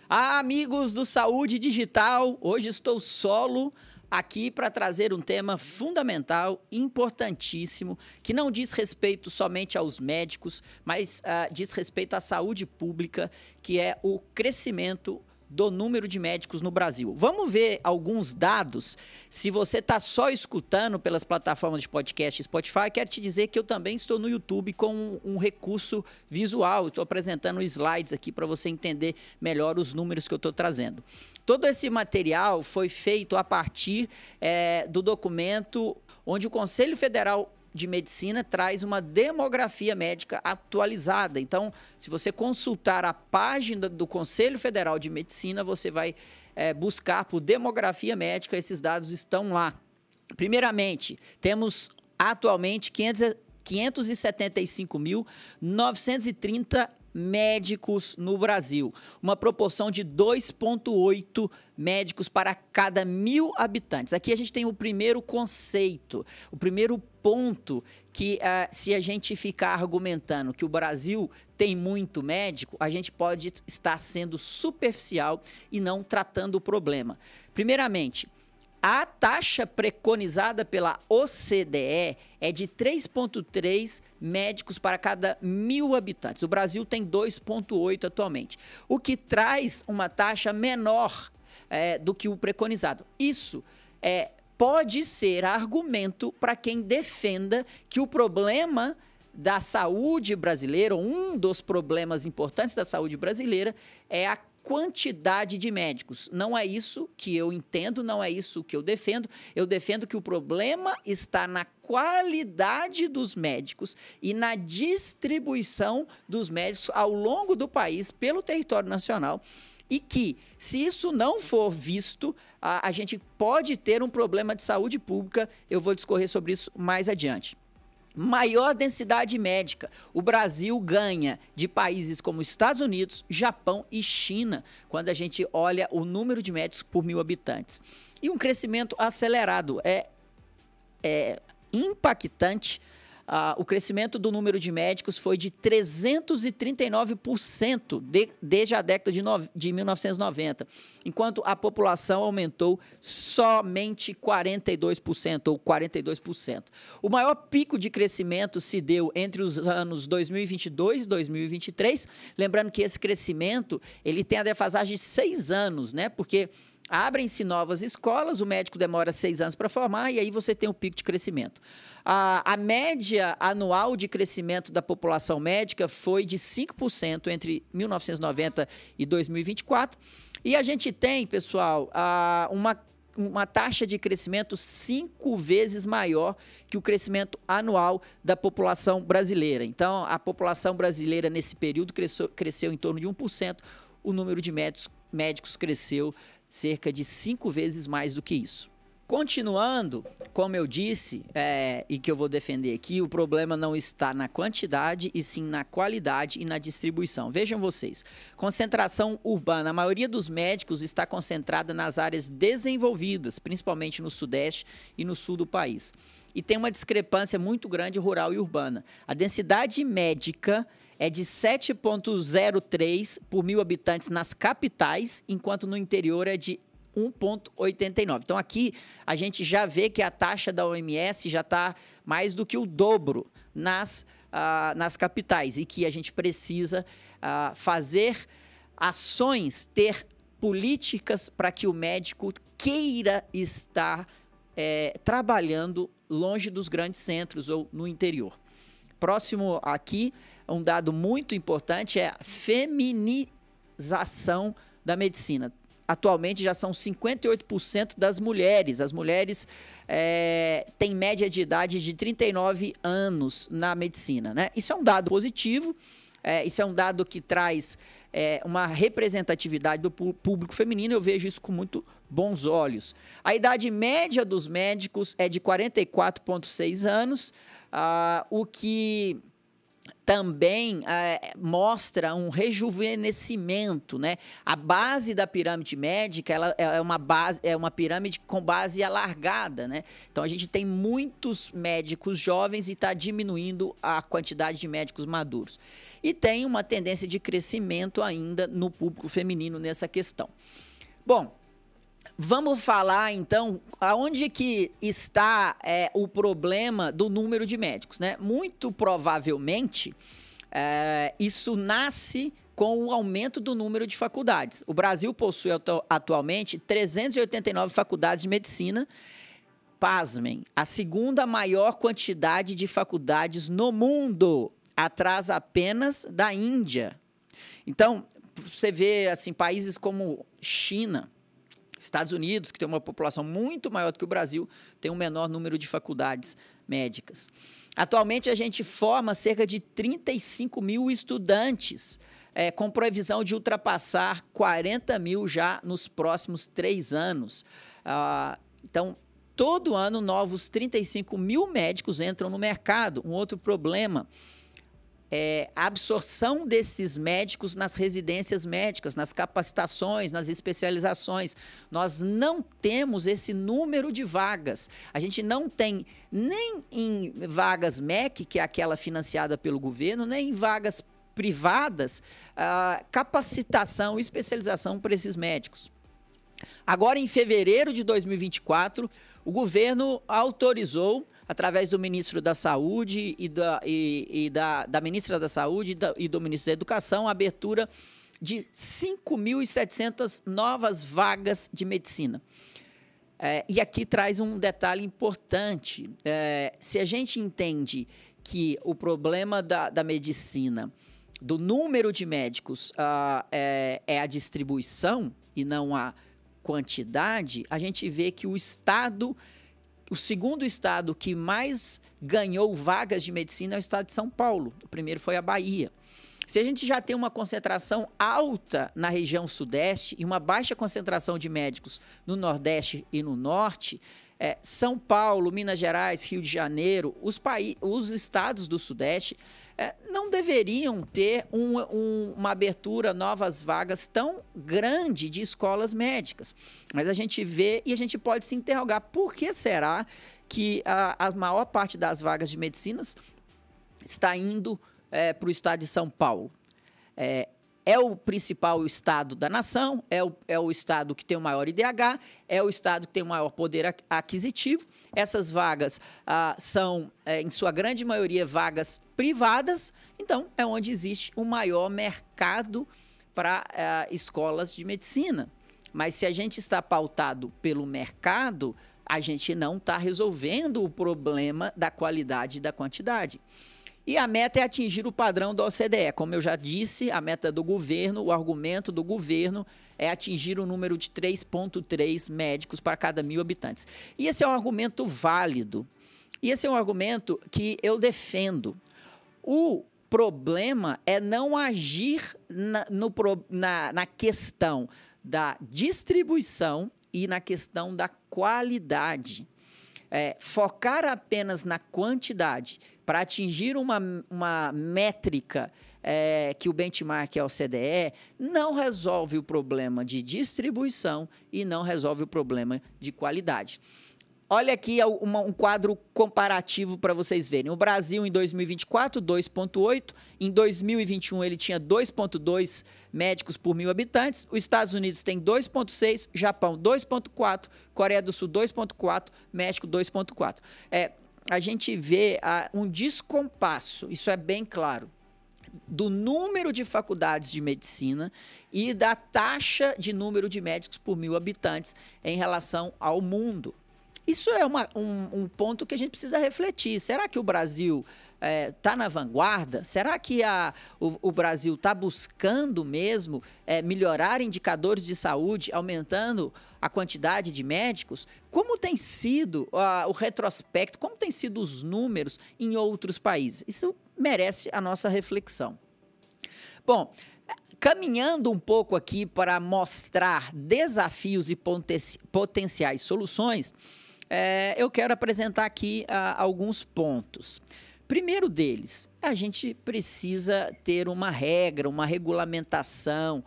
Amigos do Saúde Digital, hoje estou solo aqui para trazer um tema fundamental, importantíssimo, que não diz respeito somente aos médicos, mas diz respeito à saúde pública, que é o crescimento do número de médicos no Brasil. Vamos ver alguns dados. Se você está só escutando pelas plataformas de podcast e Spotify, quero te dizer que eu também estou no YouTube com um recurso visual. Estou apresentando slides aqui para você entender melhor os números que eu estou trazendo. Todo esse material foi feito a partir do documento onde o Conselho Federal de Medicina traz uma demografia médica atualizada. Então, se você consultar a página do Conselho Federal de Medicina, você vai buscar por demografia médica, esses dados estão lá. Primeiramente, temos atualmente 575.930 médicos no Brasil, uma proporção de 2,8 médicos para cada 1.000 habitantes. Aqui a gente tem o primeiro conceito, o primeiro ponto que se a gente ficar argumentando que o Brasil tem muito médico, a gente pode estar sendo superficial e não tratando o problema. Primeiramente, a taxa preconizada pela OCDE é de 3,3 médicos para cada 1.000 habitantes. O Brasil tem 2,8 atualmente, o que traz uma taxa menor do que o preconizado. Isso pode ser argumento para quem defenda que o problema da saúde brasileira, um dos problemas importantes da saúde brasileira, é a quantidade de médicos. Não é isso que eu entendo, não é isso que eu defendo. Eu defendo que o problema está na qualidade dos médicos e na distribuição dos médicos ao longo do país, pelo território nacional, e que, se isso não for visto, a gente pode ter um problema de saúde pública. Eu vou discorrer sobre isso mais adiante. Maior densidade médica. O Brasil ganha de países como Estados Unidos, Japão e China, quando a gente olha o número de médicos por 1.000 habitantes. E um crescimento acelerado. É impactante. O crescimento do número de médicos foi de 339% desde a década de 1990, enquanto a população aumentou somente 42% ou 42%. O maior pico de crescimento se deu entre os anos 2022 e 2023, lembrando que esse crescimento ele tem a defasagem de 6 anos, né? Porque abrem-se novas escolas, o médico demora 6 anos para formar e aí você tem um pico de crescimento. A média anual de crescimento da população médica foi de 5% entre 1990 e 2024. E a gente tem, pessoal, uma taxa de crescimento 5 vezes maior que o crescimento anual da população brasileira. Então, a população brasileira nesse período cresceu em torno de 1%, o número de médicos cresceu cerca de 5 vezes mais do que isso. Continuando, como eu disse, e que eu vou defender aqui, o problema não está na quantidade, e sim na qualidade e na distribuição. Vejam vocês, concentração urbana. A maioria dos médicos está concentrada nas áreas desenvolvidas, principalmente no Sudeste e no Sul do país. E tem uma discrepância muito grande rural e urbana. A densidade médica é de 7,03 por 1.000 habitantes nas capitais, enquanto no interior é de 1,89. Então, aqui a gente já vê que a taxa da OMS já está mais do que o dobro nas capitais e que a gente precisa fazer ações, ter políticas para que o médico queira estar trabalhando longe dos grandes centros ou no interior. Próximo aqui, um dado muito importante é a feminização da medicina. Atualmente já são 58% das mulheres. As mulheres têm média de idade de 39 anos na medicina, né? Isso é um dado positivo, isso é um dado que traz uma representatividade do público feminino. Eu vejo isso com muito bons olhos. A idade média dos médicos é de 44,6 anos, o que também mostra um rejuvenescimento, né? A base da pirâmide médica ela é uma pirâmide com base alargada, né? Então a gente tem muitos médicos jovens e está diminuindo a quantidade de médicos maduros. E tem uma tendência de crescimento ainda no público feminino nessa questão. Bom, vamos falar, então, aonde que está o problema do número de médicos, né? Muito provavelmente, isso nasce com o aumento do número de faculdades. O Brasil possui atualmente 389 faculdades de medicina. Pasmem, a segunda maior quantidade de faculdades no mundo, atrás apenas da Índia. Então, você vê assim, países como China, Estados Unidos, que tem uma população muito maior do que o Brasil, tem um menor número de faculdades médicas. Atualmente, a gente forma cerca de 35 mil estudantes, com previsão de ultrapassar 40 mil já nos próximos 3 anos. Então, todo ano, novos 35 mil médicos entram no mercado. Um outro problema é a absorção desses médicos nas residências médicas, nas capacitações, nas especializações. Nós não temos esse número de vagas. A gente não tem nem em vagas MEC, que é aquela financiada pelo governo, nem em vagas privadas, capacitação e especialização para esses médicos. Agora, em fevereiro de 2024, o governo autorizou, através do ministro da Saúde da ministra da Saúde e do ministro da Educação, a abertura de 5.700 novas vagas de medicina. E aqui traz um detalhe importante. Se a gente entende que o problema da medicina, do número de médicos, é a distribuição e não a quantidade, a gente vê que o segundo estado que mais ganhou vagas de medicina é o estado de São Paulo. O primeiro foi a Bahia. Se a gente já tem uma concentração alta na região sudeste e uma baixa concentração de médicos no nordeste e no norte, São Paulo, Minas Gerais, Rio de Janeiro, os estados do sudeste não deveriam ter uma abertura, novas vagas tão grande de escolas médicas. Mas a gente vê e a gente pode se interrogar, por que será que a maior parte das vagas de medicinas está indo para o estado de São Paulo? É o principal estado da nação, é o estado que tem o maior IDH, é o estado que tem o maior poder aquisitivo. Essas vagas são, em sua grande maioria, vagas privadas, então é onde existe o maior mercado para escolas de medicina. Mas se a gente está pautado pelo mercado, a gente não está resolvendo o problema da qualidade e da quantidade. E a meta é atingir o padrão da OCDE. Como eu já disse, a meta do governo, o argumento do governo é atingir o número de 3,3 médicos para cada 1.000 habitantes. E esse é um argumento válido. E esse é um argumento que eu defendo. O problema é não agir na questão da distribuição e na questão da qualidade. Focar apenas na quantidade para atingir uma métrica que o benchmark é o OCDE, não resolve o problema de distribuição e não resolve o problema de qualidade. Olha aqui um quadro comparativo para vocês verem. O Brasil, em 2024, 2,8. Em 2021, ele tinha 2,2 médicos por 1.000 habitantes. Os Estados Unidos tem 2,6, Japão 2,4, Coreia do Sul 2,4, México 2,4. A gente vê um descompasso, isso é bem claro, do número de faculdades de medicina e da taxa de número de médicos por 1.000 habitantes em relação ao mundo. Isso é um ponto que a gente precisa refletir. Será que o Brasil está na vanguarda? Será que o Brasil está buscando mesmo melhorar indicadores de saúde, aumentando a quantidade de médicos? Como tem sido o retrospecto, como tem sido os números em outros países? Isso merece a nossa reflexão. Bom, caminhando um pouco aqui para mostrar desafios e potenciais soluções, eu quero apresentar aqui alguns pontos. Primeiro deles, a gente precisa ter uma regra, uma regulamentação,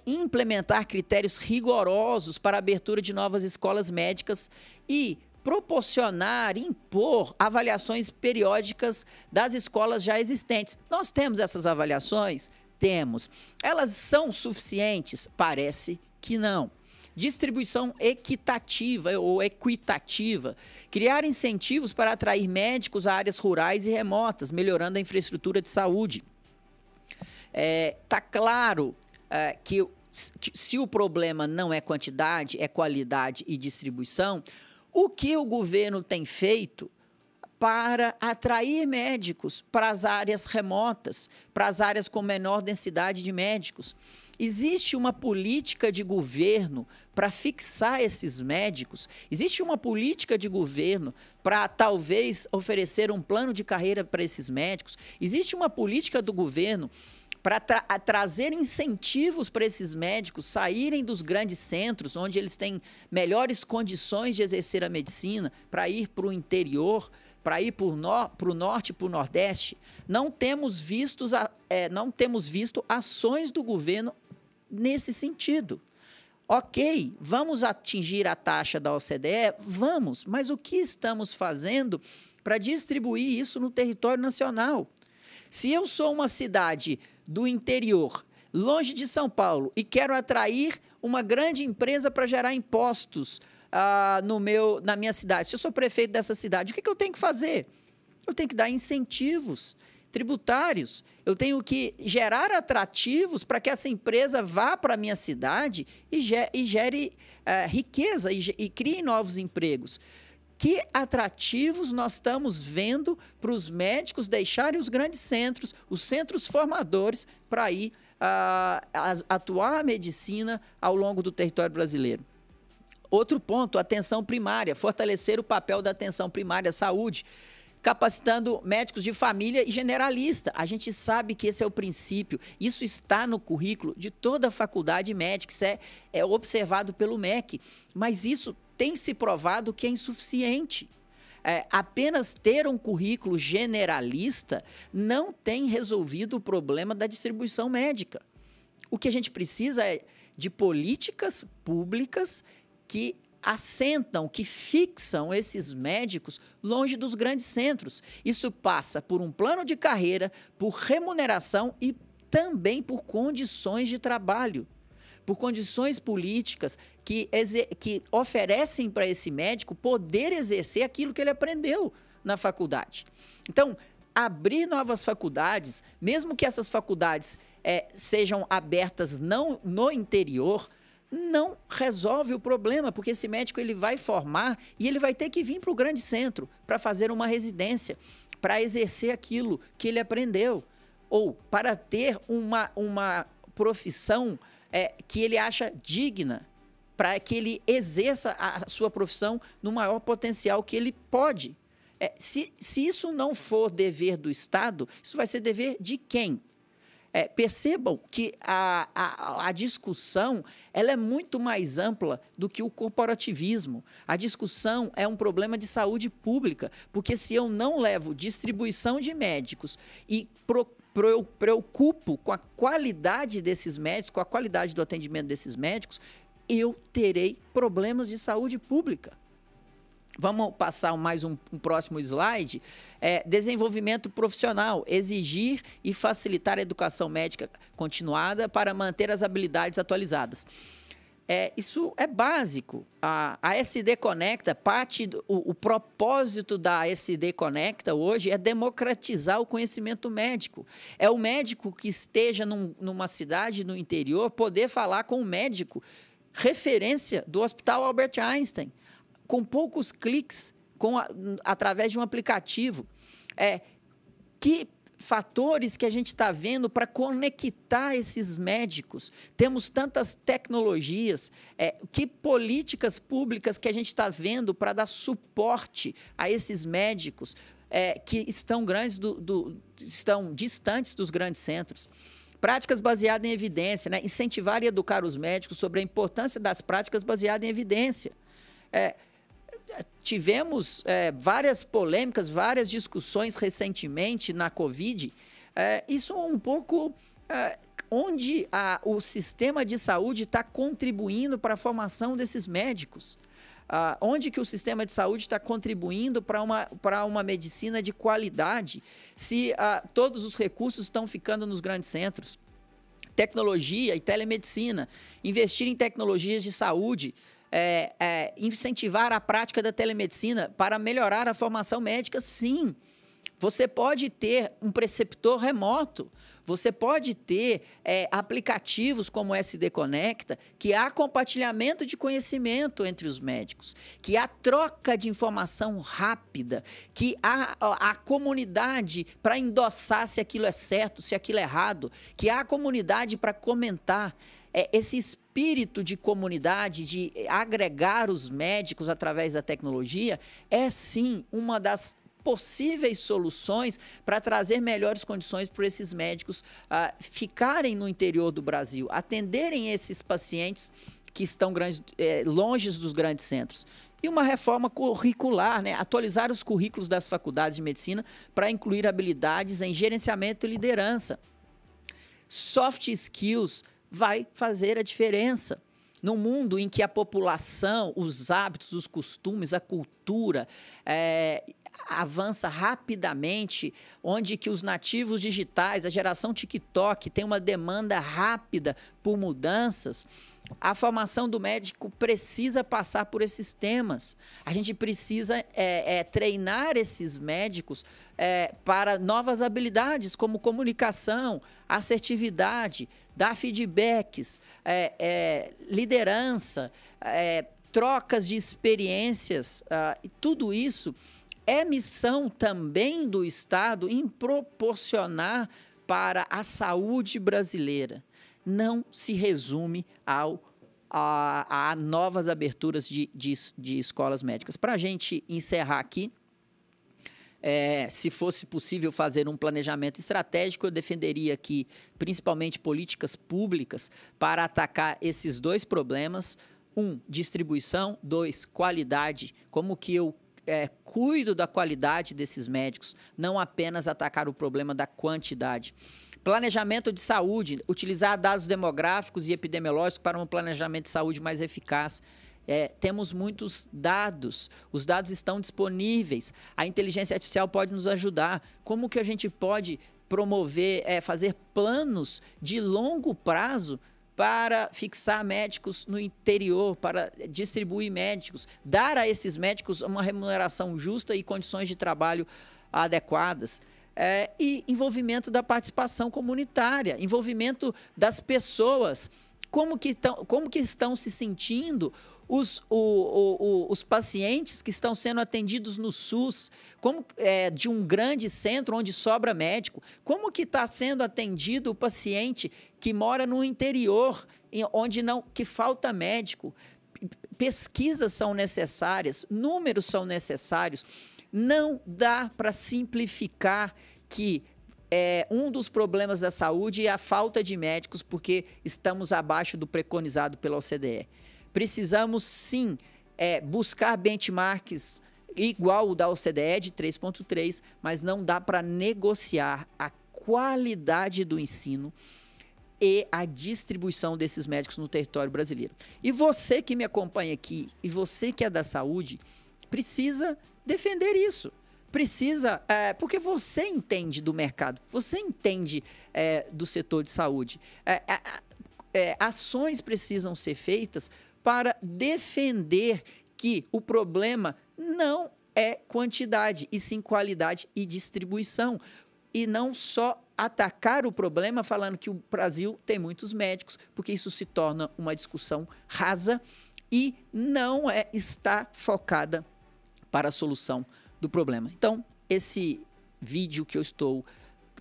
implementar critérios rigorosos para a abertura de novas escolas médicas e proporcionar, impor avaliações periódicas das escolas já existentes. Nós temos essas avaliações? Temos. Elas são suficientes? Parece que não. Distribuição equitativa ou equitativa. Criar incentivos para atrair médicos a áreas rurais e remotas, melhorando a infraestrutura de saúde. Tá claro que se o problema não é quantidade, é qualidade e distribuição, o que o governo tem feito para atrair médicos para as áreas remotas, para as áreas com menor densidade de médicos? Existe uma política de governo para fixar esses médicos? Existe uma política de governo para, talvez, oferecer um plano de carreira para esses médicos? Existe uma política do governo para trazer incentivos para esses médicos saírem dos grandes centros, onde eles têm melhores condições de exercer a medicina, para ir para o interior, para ir para o norte e para o nordeste? Não temos visto ações do governo nesse sentido. Ok, vamos atingir a taxa da OCDE? Vamos, mas o que estamos fazendo para distribuir isso no território nacional? Se eu sou uma cidade do interior, longe de São Paulo, e quero atrair uma grande empresa para gerar impostos na minha cidade, se eu sou prefeito dessa cidade, o que eu tenho que fazer? Eu tenho que dar incentivos tributários, eu tenho que gerar atrativos para que essa empresa vá para a minha cidade e gere riqueza e crie novos empregos. Que atrativos nós estamos vendo para os médicos deixarem os grandes centros, os centros formadores, para ir atuar a medicina ao longo do território brasileiro? Outro ponto, atenção primária, fortalecer o papel da atenção primária à saúde, capacitando médicos de família e generalista. A gente sabe que esse é o princípio, isso está no currículo de toda a faculdade médica, isso é observado pelo MEC, mas isso tem se provado que é insuficiente. Apenas ter um currículo generalista não tem resolvido o problema da distribuição médica. O que a gente precisa é de políticas públicas que assentam, que fixam esses médicos longe dos grandes centros. Isso passa por um plano de carreira, por remuneração e também por condições de trabalho, por condições políticas que oferecem para esse médico poder exercer aquilo que ele aprendeu na faculdade. Então, abrir novas faculdades, mesmo que essas faculdades sejam abertas não no interior, não resolve o problema, porque esse médico ele vai formar e ele vai ter que vir para o grande centro para fazer uma residência, para exercer aquilo que ele aprendeu, ou para ter uma profissão que ele acha digna, para que ele exerça a sua profissão no maior potencial que ele pode. Se isso não for dever do Estado, isso vai ser dever de quem? Percebam que a discussão ela é muito mais ampla do que o corporativismo. A discussão é um problema de saúde pública, porque se eu não levo distribuição de médicos e preocupo com a qualidade desses médicos, com a qualidade do atendimento desses médicos, eu terei problemas de saúde pública. Vamos passar mais um próximo slide. Desenvolvimento profissional, exigir e facilitar a educação médica continuada para manter as habilidades atualizadas. Isso é básico. A SD Conecta, o propósito da SD Conecta hoje é democratizar o conhecimento médico. É o médico que esteja numa cidade no interior poder falar com o médico referência do Hospital Albert Einstein, com poucos cliques, através de um aplicativo. Que fatores que a gente está vendo para conectar esses médicos? Temos tantas tecnologias, que políticas públicas que a gente está vendo para dar suporte a esses médicos que estão distantes dos grandes centros? Práticas baseadas em evidência, né? Incentivar e educar os médicos sobre a importância das práticas baseadas em evidência. tivemos várias polêmicas, várias discussões recentemente na Covid. Isso um pouco onde o sistema de saúde está contribuindo para a formação desses médicos. Onde que o sistema de saúde está contribuindo para uma medicina de qualidade, se todos os recursos estão ficando nos grandes centros. Tecnologia e telemedicina, investir em tecnologias de saúde, incentivar a prática da telemedicina para melhorar a formação médica, sim. Você pode ter um preceptor remoto, você pode ter aplicativos como o SD Conecta, que há compartilhamento de conhecimento entre os médicos, que há troca de informação rápida, que há a comunidade para endossar se aquilo é certo, se aquilo é errado, que há a comunidade para comentar. Esse espírito de comunidade, de agregar os médicos através da tecnologia, é sim uma das possíveis soluções para trazer melhores condições para esses médicos ficarem no interior do Brasil, atenderem esses pacientes que estão longe dos grandes centros. E uma reforma curricular, né? Atualizar os currículos das faculdades de medicina para incluir habilidades em gerenciamento e liderança. Soft skills vai fazer a diferença. Num mundo em que a população, os hábitos, os costumes, a cultura avança rapidamente, onde que os nativos digitais, a geração TikTok tem uma demanda rápida por mudanças, a formação do médico precisa passar por esses temas. A gente precisa treinar esses médicos para novas habilidades, como comunicação, assertividade, dar feedbacks, liderança, trocas de experiências, tudo isso é missão também do Estado em proporcionar para a saúde brasileira. Não se resume a novas aberturas de escolas médicas. Para a gente encerrar aqui, se fosse possível fazer um planejamento estratégico, eu defenderia aqui, principalmente, políticas públicas para atacar esses dois problemas. 1, distribuição. 2, qualidade. Como que eu cuido da qualidade desses médicos, não apenas atacar o problema da quantidade. Planejamento de saúde, utilizar dados demográficos e epidemiológicos para um planejamento de saúde mais eficaz. Temos muitos dados, os dados estão disponíveis, a inteligência artificial pode nos ajudar. Como que a gente pode promover, fazer planos de longo prazo para fixar médicos no interior, para distribuir médicos, dar a esses médicos uma remuneração justa e condições de trabalho adequadas. E envolvimento da participação comunitária, envolvimento das pessoas. Como que estão se sentindo os pacientes que estão sendo atendidos no SUS, de um grande centro onde sobra médico? Como que está sendo atendido o paciente que mora no interior, onde que falta médico? Pesquisas são necessárias, números são necessários. Não dá para simplificar que um dos problemas da saúde é a falta de médicos, porque estamos abaixo do preconizado pela OCDE. Precisamos, sim, buscar benchmarks igual o da OCDE, de 3,3, mas não dá para negociar a qualidade do ensino e a distribuição desses médicos no território brasileiro. E você que me acompanha aqui, e você que é da saúde, precisa defender isso. Precisa, porque você entende do mercado, você entende do setor de saúde. Ações precisam ser feitas para defender que o problema não é quantidade, e sim qualidade e distribuição. E não só atacar o problema falando que o Brasil tem muitos médicos, porque isso se torna uma discussão rasa e não está focada para a solução do problema. Então, esse vídeo que eu estou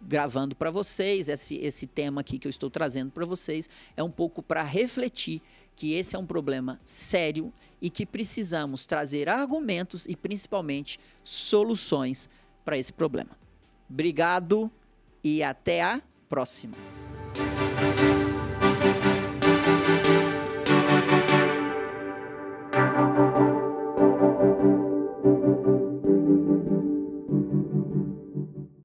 gravando para vocês, esse tema aqui que eu estou trazendo para vocês, é um pouco para refletir que esse é um problema sério e que precisamos trazer argumentos e, principalmente, soluções para esse problema. Obrigado e até a próxima.